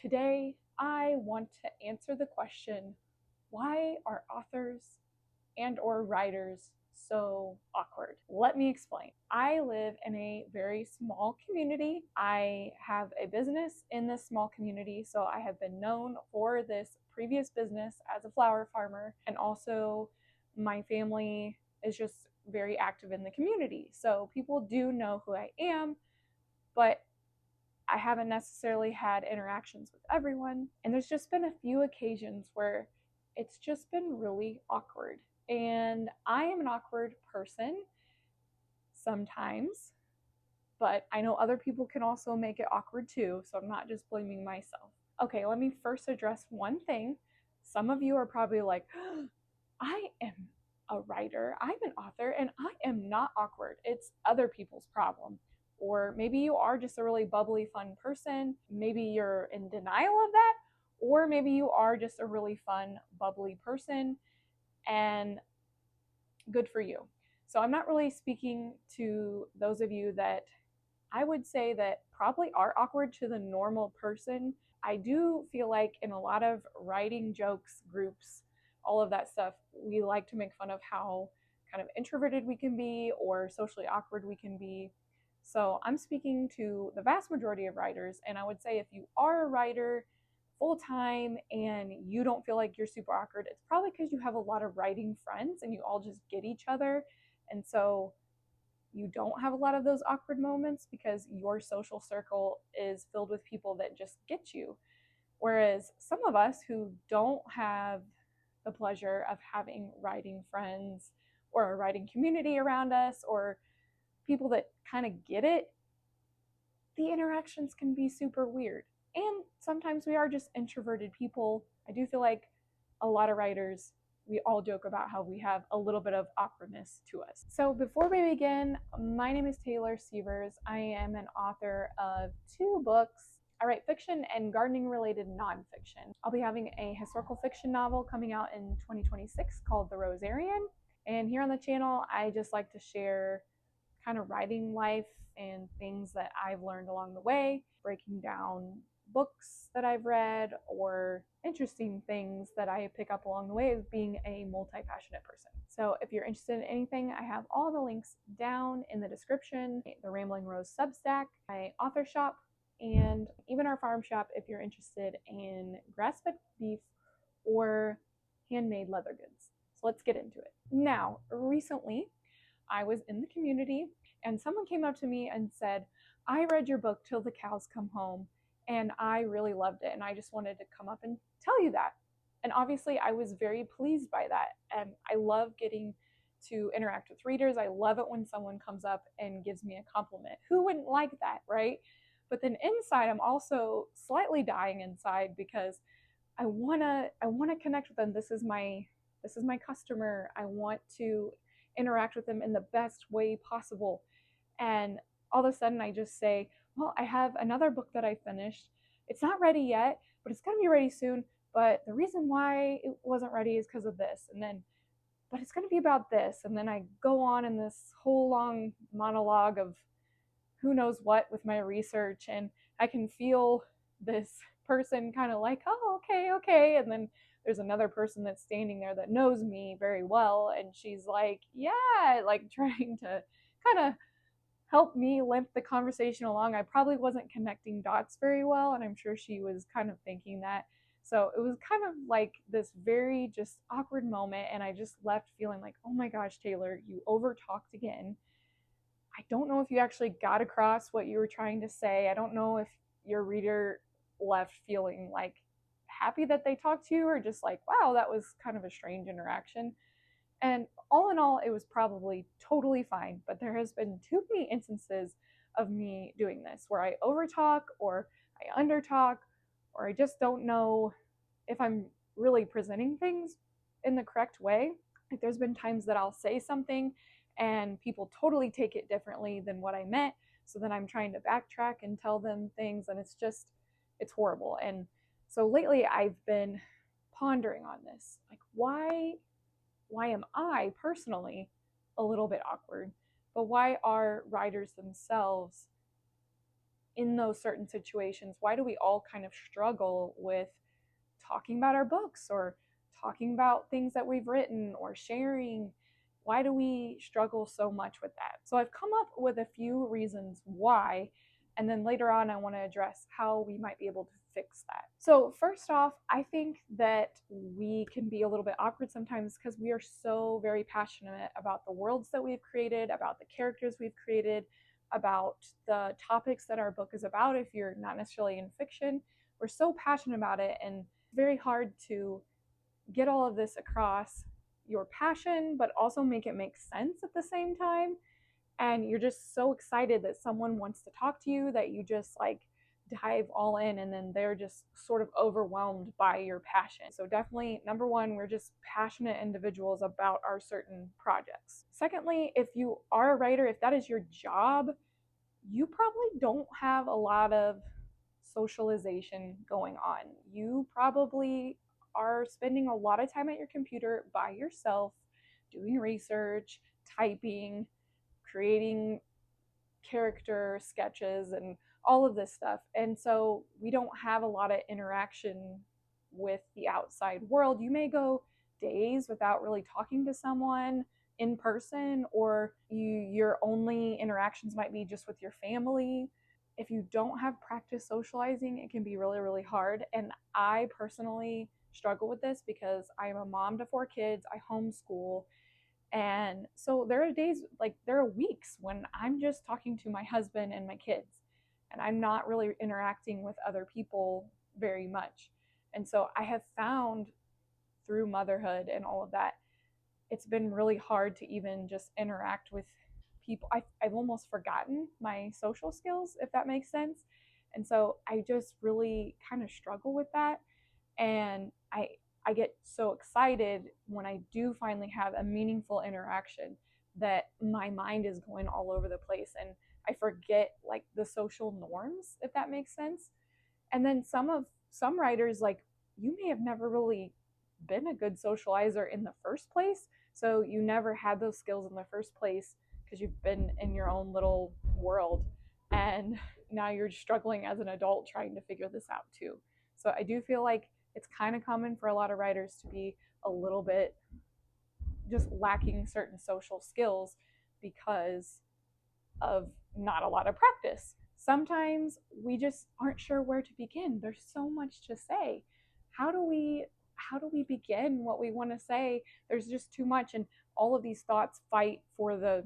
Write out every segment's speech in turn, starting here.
Today, I want to answer the question, why are authors and/or writers so awkward? Let me explain. I live in a very small community. I have a business in this small community, so I have been known for this previous business as a flower farmer, and also my family is just very active in the community. So people do know who I am, but I haven't necessarily had interactions with everyone. And there's just been a few occasions where it's just been really awkward. And I am an awkward person sometimes, but I know other people can also make it awkward too. So I'm not just blaming myself. Okay, let me first address one thing. Some of you are probably like, I am a writer, I'm an author, and I am not awkward. It's other people's problem. Or maybe you are just a really bubbly, fun person. Maybe you're in denial of that. Or maybe you are just a really fun, bubbly person, and good for you. So I'm not really speaking to those of you that I would say that probably are awkward to the normal person. I do feel like in a lot of writing jokes groups, all of that stuff, we like to make fun of how kind of introverted we can be or socially awkward we can be. So I'm speaking to the vast majority of writers, and I would say if you are a writer full time and you don't feel like you're super awkward, it's probably because you have a lot of writing friends and you all just get each other. And so you don't have a lot of those awkward moments because your social circle is filled with people that just get you. Whereas some of us who don't have the pleasure of having writing friends or a writing community around us or people that kind of get it, the interactions can be super weird. And sometimes we are just introverted people. I do feel like a lot of writers, we all joke about how we have a little bit of awkwardness to us. So before we begin, my name is Taylor Sievers. I am an author of 2 books. I write fiction and gardening related nonfiction. I'll be having a historical fiction novel coming out in 2026 called The Rosarian. And here on the channel, I just like to share kind of writing life and things that I've learned along the way, breaking down books that I've read or interesting things that I pick up along the way of being a multi-passionate person. So if you're interested in anything, I have all the links down in the description, the Rambling Rose Substack, my author shop, and even our farm shop if you're interested in grass-fed beef or handmade leather goods. So let's get into it. Now, recently, I was in the community and someone came up to me and said, I read your book Till the Cows Come Home and I really loved it and I just wanted to come up and tell you that. And obviously I was very pleased by that, and I love getting to interact with readers. I love it when someone comes up and gives me a compliment. Who wouldn't like that, right? But then inside I'm also slightly dying inside because I want to connect with them. This is my customer. I want to interact with them in the best way possible. And all of a sudden I just say, well, I have another book that I finished. It's not ready yet, but it's going to be ready soon. But the reason why it wasn't ready is because of this. And then, but it's going to be about this. And then I go on in this whole long monologue of who knows what with my research. And I can feel this person kind of like, oh, okay. And then there's another person that's standing there that knows me very well. And she's like, yeah, like trying to kind of help me limp the conversation along. I probably wasn't connecting dots very well, and I'm sure she was kind of thinking that. So it was kind of like this very just awkward moment, and I just left feeling like, oh my gosh, Taylor, you overtalked again. I don't know if you actually got across what you were trying to say. I don't know if your reader left feeling like happy that they talked to you or just like, wow, that was kind of a strange interaction. And all in all, it was probably totally fine, but there has been too many instances of me doing this where I overtalk or I undertalk or I just don't know if I'm really presenting things in the correct way. Like there's been times that I'll say something and people totally take it differently than what I meant. So then I'm trying to backtrack and tell them things, and it's horrible. And so lately I've been pondering on this. Like, why am I personally a little bit awkward? But why are writers themselves in those certain situations, why do we all kind of struggle with talking about our books or talking about things that we've written or sharing? Why do we struggle so much with that? So I've come up with a few reasons why, and then later on I want to address how we might be able to fix that. So first off, I think that we can be a little bit awkward sometimes because we are so very passionate about the worlds that we've created, about the characters we've created, about the topics that our book is about. If you're not necessarily in fiction, we're so passionate about it, and it's very hard to get all of this across your passion, but also make it make sense at the same time. And you're just so excited that someone wants to talk to you that you just like dive all in, and then they're just sort of overwhelmed by your passion. So definitely, number one, we're just passionate individuals about our certain projects. Secondly, if you are a writer, if that is your job, you probably don't have a lot of socialization going on. You probably are spending a lot of time at your computer by yourself, doing research, typing, creating character sketches, and all of this stuff. And so we don't have a lot of interaction with the outside world. You may go days without really talking to someone in person, or your only interactions might be just with your family. If you don't have practice socializing, it can be really, really hard. And I personally struggle with this because I am a mom to 4 kids. I homeschool. And so there are days, like there are weeks when I'm just talking to my husband and my kids, and I'm not really interacting with other people very much. And so I have found through motherhood and all of that, it's been really hard to even just interact with people. I've almost forgotten my social skills, if that makes sense. And so I just really kind of struggle with that. And I get so excited when I do finally have a meaningful interaction that my mind is going all over the place and I forget like the social norms, if that makes sense. And then some writers, like, you may have never really been a good socializer in the first place, so you never had those skills in the first place because you've been in your own little world, and now you're struggling as an adult trying to figure this out too. So I do feel like it's kind of common for a lot of writers to be a little bit just lacking certain social skills because of not a lot of practice. Sometimes we just aren't sure where to begin. There's so much to say. How do we begin what we want to say? There's just too much, and all of these thoughts fight for the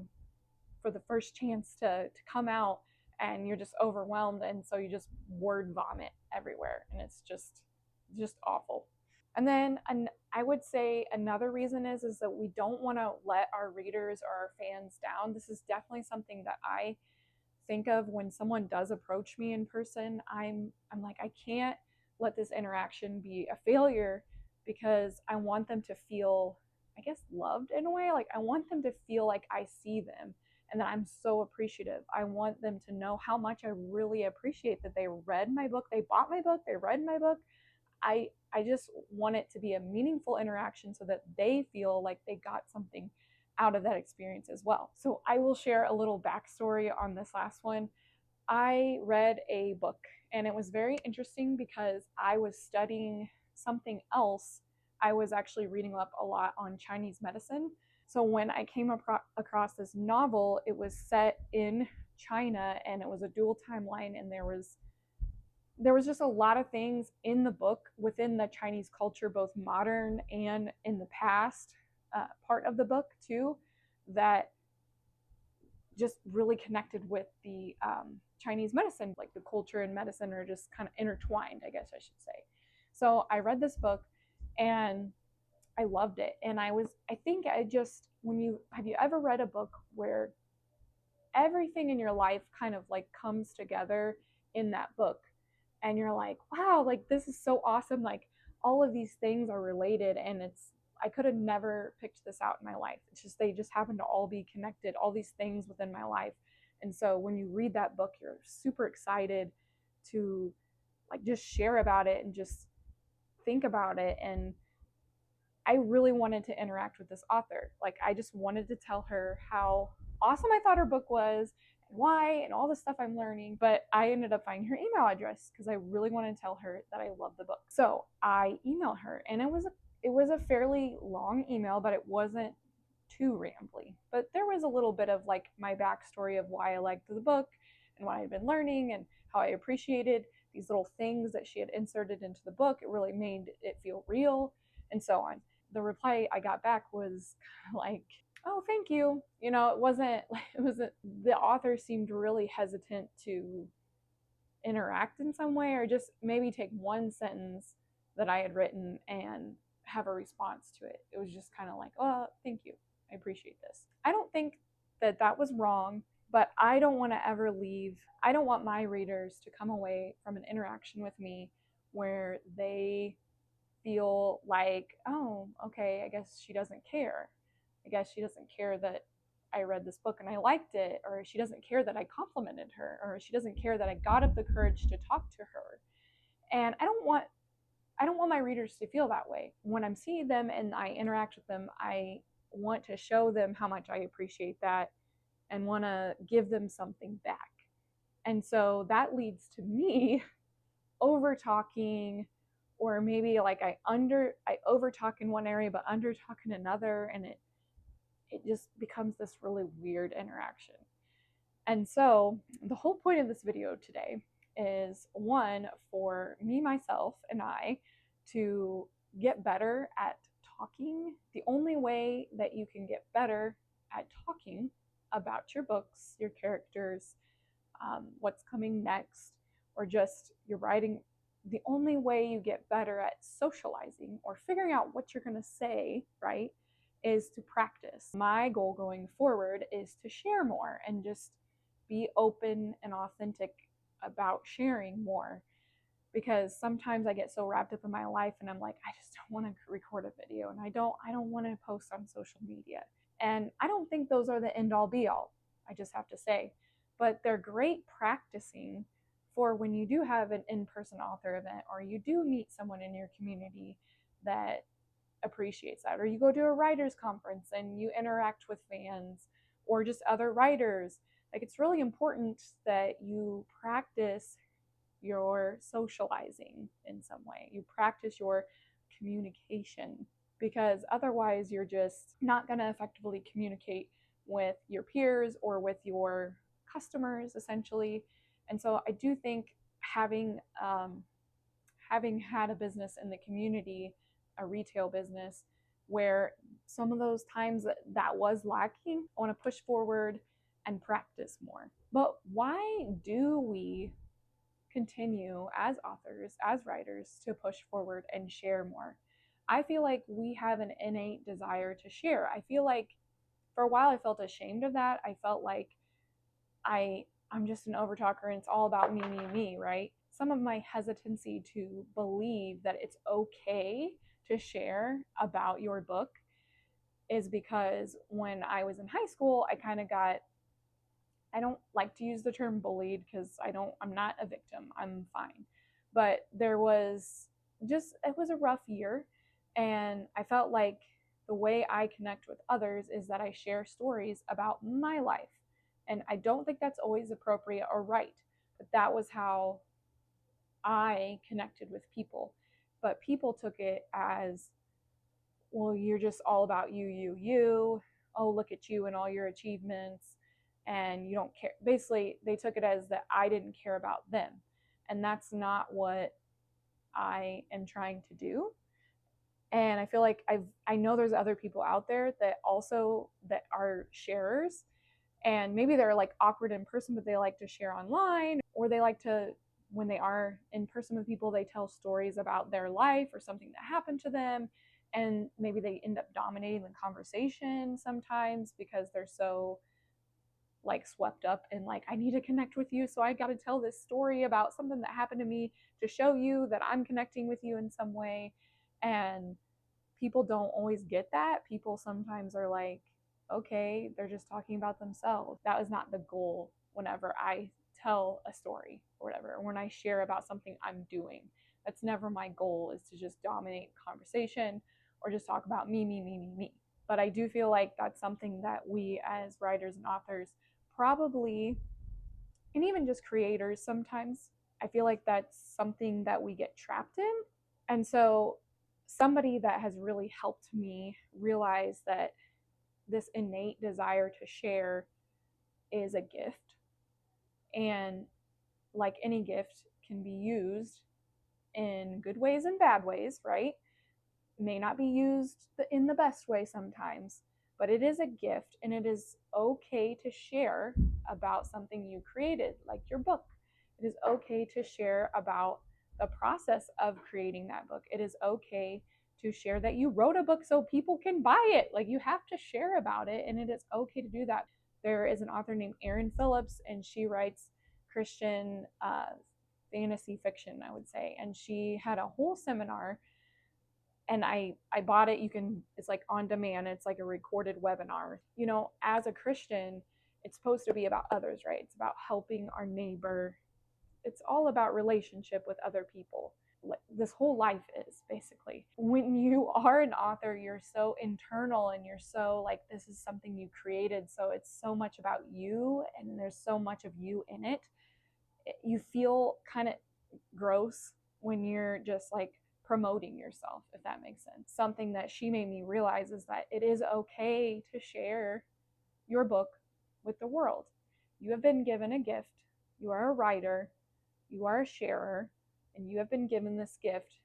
first chance to come out, and you're just overwhelmed, and so you just word vomit everywhere, and it's just awful. And then I would say another reason is that we don't want to let our readers or our fans down. This is definitely something that I think of when someone does approach me in person. I'm like, I can't let this interaction be a failure because I want them to feel, I guess, loved in a way. Like, I want them to feel like I see them and that I'm so appreciative. I want them to know how much I really appreciate that they read my book, they bought my book, they read my book. I just want it to be a meaningful interaction so that they feel like they got something out of that experience as well. So I will share a little backstory on this last one. I read a book, and it was very interesting because I was studying something else. I was actually reading up a lot on Chinese medicine. So when I came across this novel, it was set in China and it was a dual timeline, and there was just a lot of things in the book within the Chinese culture, both modern and in the past part of the book too, that just really connected with the Chinese medicine. Like, the culture and medicine are just kind of intertwined, I guess I should say. So I read this book and I loved it. And I think have you ever read a book where everything in your life kind of like comes together in that book? And you're like, wow, like this is so awesome. Like, all of these things are related, and I could have never picked this out in my life. It's just, they just happen to all be connected, all these things within my life. And so when you read that book, you're super excited to like just share about it and just think about it. And I really wanted to interact with this author. Like, I just wanted to tell her how awesome I thought her book was and why and all the stuff I'm learning. But I ended up finding her email address because I really wanted to tell her that I love the book. So I emailed her, and it was a fairly long email, but it wasn't too rambly. But there was a little bit of like my backstory of why I liked the book and what I had been learning and how I appreciated these little things that she had inserted into the book. It really made it feel real and so on. The reply I got back was like, oh, thank you. You know, it wasn't, the author seemed really hesitant to interact in some way or just maybe take one sentence that I had written and have a response to it. It was just kind of like, oh, thank you. I appreciate this. I don't think that that was wrong, but I don't want to ever leave. I don't want my readers to come away from an interaction with me where they feel like, oh, okay, I guess she doesn't care. I guess she doesn't care that I read this book and I liked it, or she doesn't care that I complimented her, or she doesn't care that I got up the courage to talk to her. And I don't want my readers to feel that way. When I'm seeing them and I interact with them, I want to show them how much I appreciate that and want to give them something back. And so that leads to me over talking, or maybe like I over talk in one area but under talk in another, and it just becomes this really weird interaction. And so the whole point of this video today is, one, for me, myself, and I to get better at talking. The only way that you can get better at talking about your books, your characters, what's coming next, or just your writing, the only way you get better at socializing or figuring out what you're going to say, right, is to practice. My goal going forward is to share more and just be open and authentic about sharing more, because sometimes I get so wrapped up in my life and I'm like, I just don't want to record a video, and I don't want to post on social media. And I don't think those are the end all be all, I just have to say. But they're great practicing for when you do have an in-person author event, or you do meet someone in your community that appreciates that, or you go to a writers conference and you interact with fans or just other writers. Like, it's really important that you practice your socializing in some way. You practice your communication, because otherwise you're just not going to effectively communicate with your peers or with your customers, essentially. And so I do think having had a business in the community, a retail business, where some of those times that was lacking, I want to push forward and practice more. But why do we continue as authors, as writers, to push forward and share more? I feel like we have an innate desire to share. I feel like for a while I felt ashamed of that. I felt like I'm just an overtalker and it's all about me, right? Some of my hesitancy to believe that it's okay to share about your book is because when I was in high school, I don't like to use the term bullied because I'm not a victim. I'm fine. But it was a rough year, and I felt like the way I connect with others is that I share stories about my life. And I don't think that's always appropriate or right, but that was how I connected with people. But people took it as, well, you're just all about you. Oh, look at you and all your achievements, and you don't care. Basically, they took it as that I didn't care about them. And that's not what I am trying to do. And I feel like I know there's other people out there that are sharers, and maybe they're like awkward in person, but they like to share online, or they like to, when they are in person with people, they tell stories about their life or something that happened to them, and maybe they end up dominating the conversation sometimes because they're so like swept up in like, I need to connect with you, so I got to tell this story about something that happened to me to show you that I'm connecting with you in some way. And people don't always get that. People sometimes are like, okay, they're just talking about themselves. That is not the goal whenever I tell a story or whatever, or when I share about something I'm doing. That's never my goal, is to just dominate conversation or just talk about me. But I do feel like that's something that we as writers and authors probably And even just creators, sometimes I feel like that's something that we get trapped in. And so, somebody that has really helped me realize that this innate desire to share is a gift. And like any gift, can be used in good ways and bad ways, right? May not be used in the best way sometimes, but it is a gift, and it is okay to share about something you created, like your book. It is okay to share about the process of creating that book. It is okay to share that you wrote a book so people can buy it. Like, you have to share about it, and it is okay to do that. There is an author named Erin Phillips, and she writes Christian fantasy fiction, I would say. And she had a whole seminar, and I bought it. It's like on demand. It's like a recorded webinar. As a Christian, it's supposed to be about others, right? It's about helping our neighbor. It's all about relationship with other people. This whole life is basically. When you are an author, you're so internal, and you're so like, this is something you created. So it's so much about you, and there's so much of you in it. You feel kind of gross when you're just like promoting yourself, if that makes sense. Something that she made me realize is that it is okay to share your book with the world. You have been given a gift. You are a writer, you are a sharer, and you have been given this gift,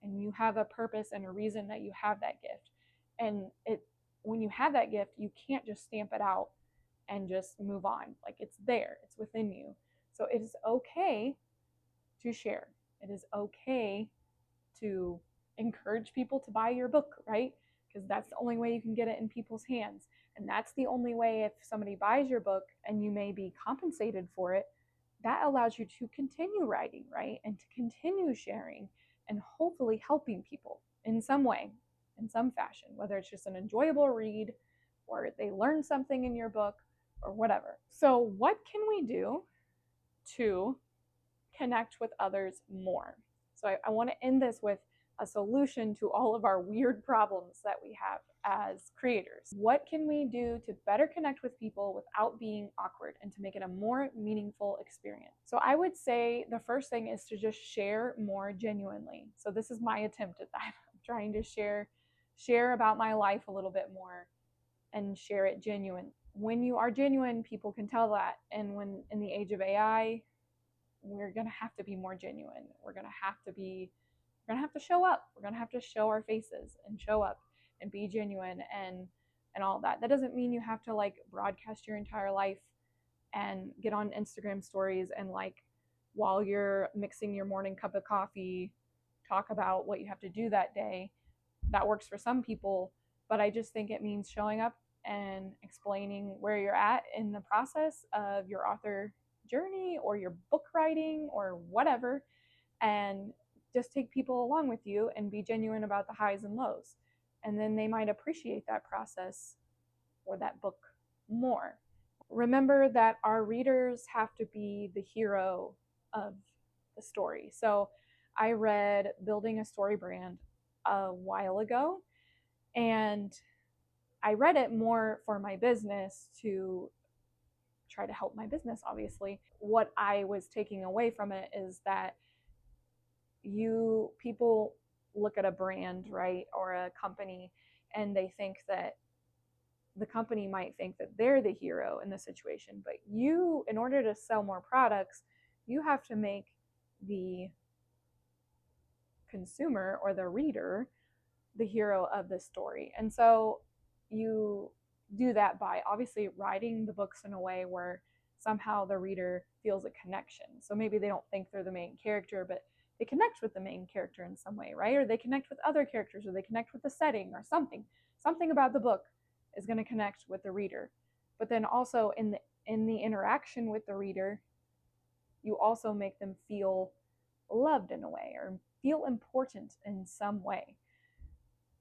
and you have a purpose and a reason that you have that gift. And when you have that gift, you can't just stamp it out and just move on. Like, it's there, it's within you. So it is okay to share. It is okay to encourage people to buy your book, right? Because that's the only way you can get it in people's hands. And that's the only way, if somebody buys your book and you may be compensated for it, that allows you to continue writing, right? And to continue sharing and hopefully helping people in some way, in some fashion, whether it's just an enjoyable read or they learn something in your book or whatever. So, what can we do to connect with others more? So I want to end this with a solution to all of our weird problems that we have as creators. What can we do to better connect with people without being awkward, and to make it a more meaningful experience? So I would say the first thing is to just share more genuinely. So this is my attempt at that. I'm trying to share about my life a little bit more and share it genuine. When you are genuine, people can tell that. And when in the age of AI, we're going to have to be more genuine. We're going to have to show up. We're going to have to show our faces and show up and be genuine and all that. That doesn't mean you have to like broadcast your entire life and get on Instagram stories and like, while you're mixing your morning cup of coffee, talk about what you have to do that day. That works for some people, but I just think it means showing up and explaining where you're at in the process of your author journey or your book writing or whatever, and just take people along with you and be genuine about the highs and lows. And then they might appreciate that process or that book more. Remember that our readers have to be the hero of the story. So I read Building a Story Brand a while ago, and I read it more for my business, to try to help my business, obviously. What I was taking away from it is that people look at a brand, right, or a company, and they think that the company might think that they're the hero in the situation. But you, in order to sell more products, you have to make the consumer or the reader the hero of the story. And so you do that by obviously writing the books in a way where somehow the reader feels a connection. So maybe they don't think they're the main character, but they connect with the main character in some way, right? Or they connect with other characters, or they connect with the setting or something. Something about the book is going to connect with the reader. But then also in the interaction with the reader, you also make them feel loved in a way, or feel important in some way.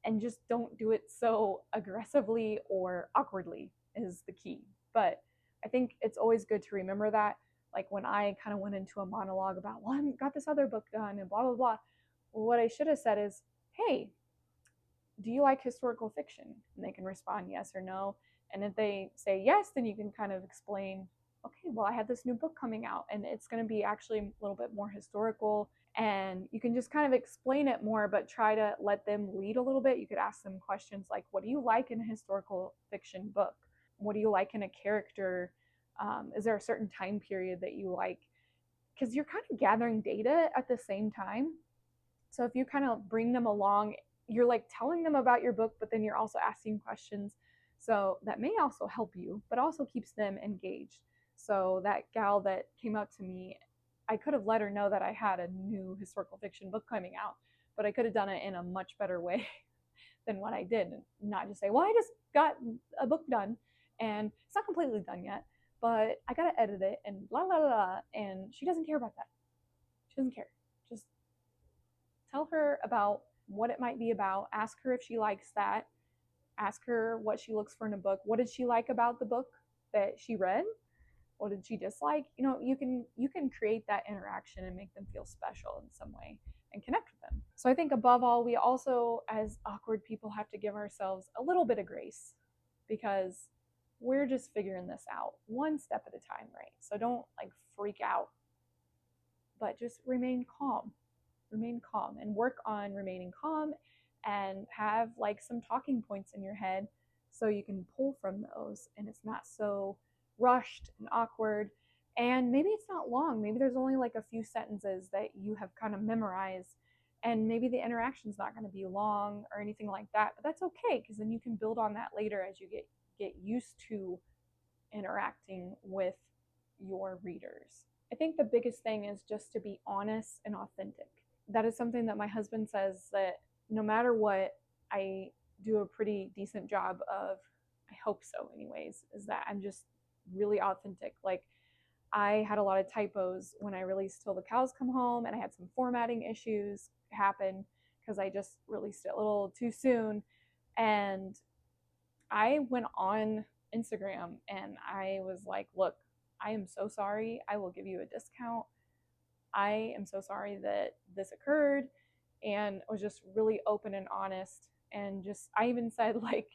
And just don't do it so aggressively or awkwardly is the key. But I think it's always good to remember that. Like when I kind of went into a monologue about, well, I got this other book done and blah, blah, blah. Well, what I should have said is, hey, do you like historical fiction? And they can respond yes or no. And if they say yes, then you can kind of explain okay, well, I have this new book coming out and it's going to be actually a little bit more historical, and you can just kind of explain it more, but try to let them lead a little bit. You could ask them questions like, what do you like in a historical fiction book? What do you like in a character? Is there a certain time period that you like? Because you're kind of gathering data at the same time. So if you kind of bring them along, you're like telling them about your book, but then you're also asking questions. So that may also help you, but also keeps them engaged. So that gal that came up to me, I could have let her know that I had a new historical fiction book coming out, but I could have done it in a much better way than what I did, and not just say, well, I just got a book done and it's not completely done yet, but I gotta edit it and la la la. And she doesn't care about that. She doesn't care. Just tell her about what it might be about. Ask her if she likes that. Ask her what she looks for in a book. What did she like about the book that she read? What did she dislike? You can create that interaction and make them feel special in some way and connect with them. So I think above all, we also, as awkward people, have to give ourselves a little bit of grace, because we're just figuring this out one step at a time, right? So don't like freak out, but just remain calm. Remain calm and work on remaining calm, and have like some talking points in your head so you can pull from those and it's not so rushed and awkward. And maybe it's not long. Maybe there's only like a few sentences that you have kind of memorized, and maybe the interaction's not going to be long or anything like that, but that's okay, because then you can build on that later as you get used to interacting with your readers. I think the biggest thing is just to be honest and authentic. That is something that my husband says that no matter what, I do a pretty decent job of. I hope so, anyways, is that I'm just really authentic. Like, I had a lot of typos when I released Till the Cows Come Home, and I had some formatting issues happen because I just released it a little too soon. And I went on Instagram and I was like, look, I am so sorry. I will give you a discount. I am so sorry that this occurred. And I was just really open and honest. And just, I even said, like,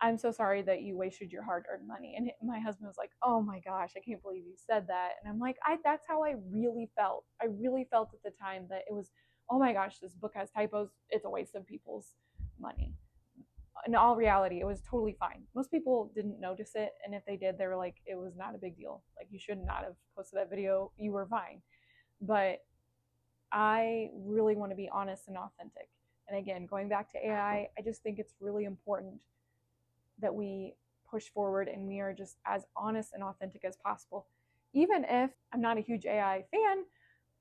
I'm so sorry that you wasted your hard earned money. And my husband was like, oh my gosh, I can't believe you said that. And I'm like, that's how I really felt. I really felt at the time that it was, oh my gosh, this book has typos. It's a waste of people's money. In all reality, it was totally fine. Most people didn't notice it. And if they did, they were like, it was not a big deal. Like, you should not have posted that video. You were fine. But I really want to be honest and authentic. And again, going back to AI, I just think it's really important that we push forward and we are just as honest and authentic as possible. Even if I'm not a huge AI fan,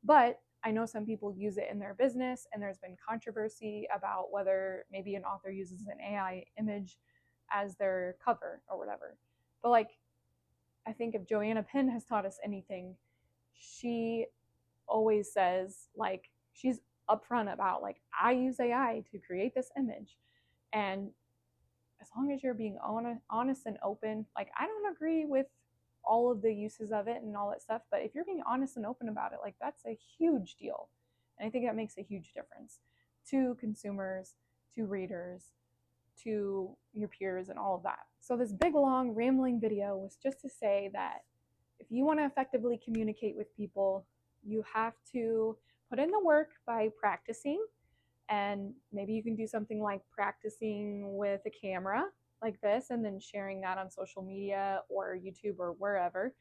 but I know some people use it in their business, and there's been controversy about whether maybe an author uses an AI image as their cover or whatever. But like, I think if Joanna Penn has taught us anything, she always says, like, she's upfront about, like, I use AI to create this image. And as long as you're being honest and open, like, I don't agree with all of the uses of it and all that stuff, but if you're being honest and open about it, like, that's a huge deal. And I think that makes a huge difference to consumers, to readers, to your peers, and all of that. So this big long rambling video was just to say that if you want to effectively communicate with people, you have to put in the work by practicing. And maybe you can do something like practicing with a camera like this and then sharing that on social media or YouTube or wherever.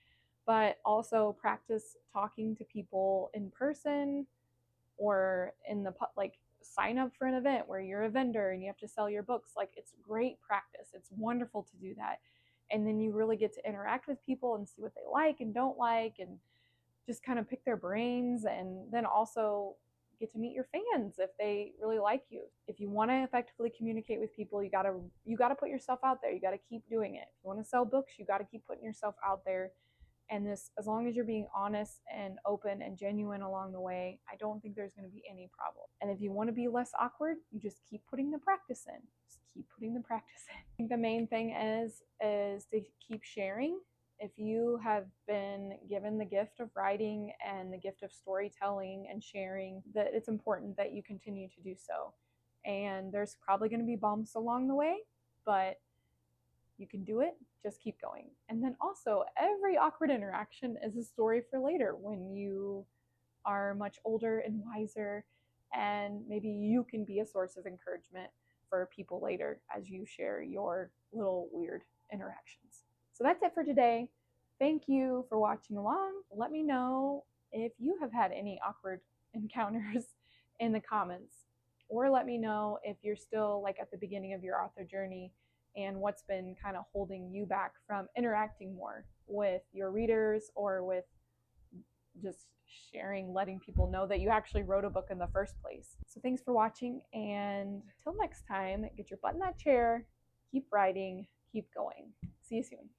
But also practice talking to people in person, or in the like, sign up for an event where you're a vendor and you have to sell your books. Like, it's great practice. It's wonderful to do that. And then you really get to interact with people and see what they like and don't like, and just kind of pick their brains, and then also get to meet your fans if they really like you. If you want to effectively communicate with people, you gotta put yourself out there. You gotta keep doing it. If you want to sell books, you gotta keep putting yourself out there. And this, as long as you're being honest and open and genuine along the way, I don't think there's going to be any problem. And if you want to be less awkward, you just keep putting the practice in. Just keep putting the practice in. I think the main thing is to keep sharing. If you have been given the gift of writing and the gift of storytelling and sharing, that it's important that you continue to do so. And there's probably going to be bumps along the way, but you can do it. just keep going. And then also, every awkward interaction is a story for later when you are much older and wiser, and maybe you can be a source of encouragement for people later as you share your little weird interactions. So that's it for today. Thank you for watching along. Let me know if you have had any awkward encounters in the comments, or let me know if you're still like at the beginning of your author journey and what's been kind of holding you back from interacting more with your readers or with just sharing, letting people know that you actually wrote a book in the first place. So thanks for watching, and till next time, get your butt in that chair, keep writing, keep going. See you soon.